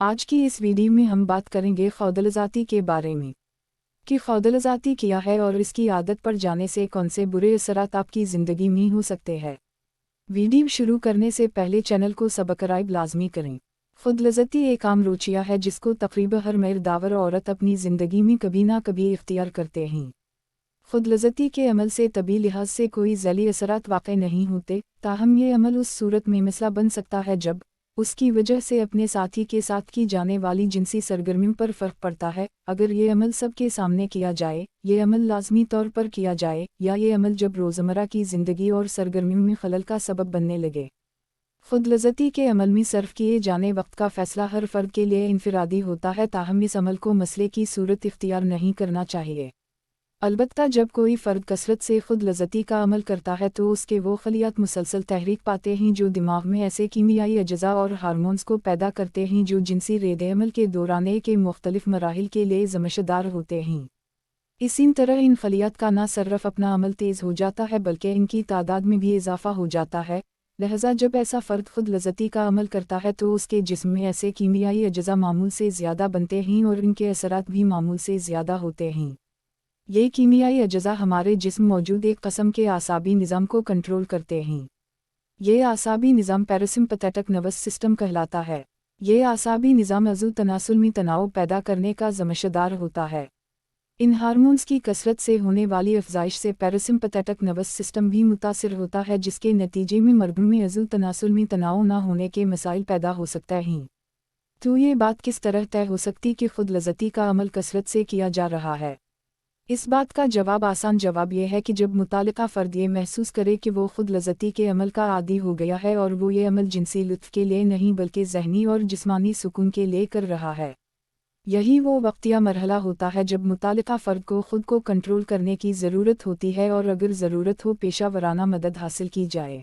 آج کی اس ویڈیو میں ہم بات کریں گے خودلذاتی کے بارے میں کہ خودلذاتی کیا ہے اور اس کی عادت پر جانے سے کون سے برے اثرات آپ کی زندگی میں ہو سکتے ہیں۔ ویڈیو شروع کرنے سے پہلے چینل کو سبسکرائب لازمی کریں۔ خودلذاتی ایک عام روچیہ ہے جس کو تقریباً ہر مرد اور عورت اپنی زندگی میں کبھی نہ کبھی اختیار کرتے ہیں۔ خودلذاتی کے عمل سے طبی لحاظ سے کوئی ذیلی اثرات واقع نہیں ہوتے، تاہم یہ عمل اس صورت میں مسئلہ بن سکتا ہے جب اس کی وجہ سے اپنے ساتھی کے ساتھ کی جانے والی جنسی سرگرمیوں پر فرق پڑتا ہے۔ اگر یہ عمل سب کے سامنے کیا جائے، یہ عمل لازمی طور پر کیا جائے، یا یہ عمل جب روزمرہ کی زندگی اور سرگرمیوں میں خلل کا سبب بننے لگے۔ خودلذاتی کے عمل میں صرف کیے جانے وقت کا فیصلہ ہر فرد کے لیے انفرادی ہوتا ہے، تاہم اس عمل کو مسئلے کی صورت اختیار نہیں کرنا چاہیے۔ البتہ جب کوئی فرد کثرت سے خودلذاتی کا عمل کرتا ہے تو اس کے وہ خلیات مسلسل تحریک پاتے ہیں جو دماغ میں ایسے کیمیائی اجزاء اور ہارمونز کو پیدا کرتے ہیں جو جنسی رد عمل کے دوران کے مختلف مراحل کے لیے ذمہ دار ہوتے ہیں۔ اسی طرح ان خلیات کا نہ صرف اپنا عمل تیز ہو جاتا ہے بلکہ ان کی تعداد میں بھی اضافہ ہو جاتا ہے، لہذا جب ایسا فرد خودلذاتی کا عمل کرتا ہے تو اس کے جسم میں ایسے کیمیائی اجزاء معمول سے زیادہ بنتے ہیں اور ان کے اثرات بھی معمول سے زیادہ ہوتے ہیں۔ یہ کیمیائی اجزاء ہمارے جسم موجود ایک قسم کے اعصابی نظام کو کنٹرول کرتے ہیں۔ یہ اعصابی نظام پیراسمپیتھیٹک نروس سسٹم کہلاتا ہے۔ یہ اعصابی نظام عضو تناسل میں تناؤ پیدا کرنے کا ذمہ دار ہوتا ہے۔ ان ہارمونز کی کثرت سے ہونے والی افزائش سے پیراسمپیتھیٹک نروس سسٹم بھی متاثر ہوتا ہے، جس کے نتیجے میں مردوں میں عضو تناسل میں تناؤ نہ ہونے کے مسائل پیدا ہو سکتے ہیں۔ تو یہ بات کس طرح طے ہو سکتی کہ خودلذاتی کا عمل کثرت سے کیا جا رہا ہے؟ اس بات کا آسان جواب یہ ہے کہ جب متعلقہ فرد یہ محسوس کرے کہ وہ خودلذاتی کے عمل کا عادی ہو گیا ہے اور وہ یہ عمل جنسی لطف کے لیے نہیں بلکہ ذہنی اور جسمانی سکون کے لیے کر رہا ہے۔ یہی وہ وقت یا مرحلہ ہوتا ہے جب متعلقہ فرد کو خود کو کنٹرول کرنے کی ضرورت ہوتی ہے اور اگر ضرورت ہو پیشہ ورانہ مدد حاصل کی جائے۔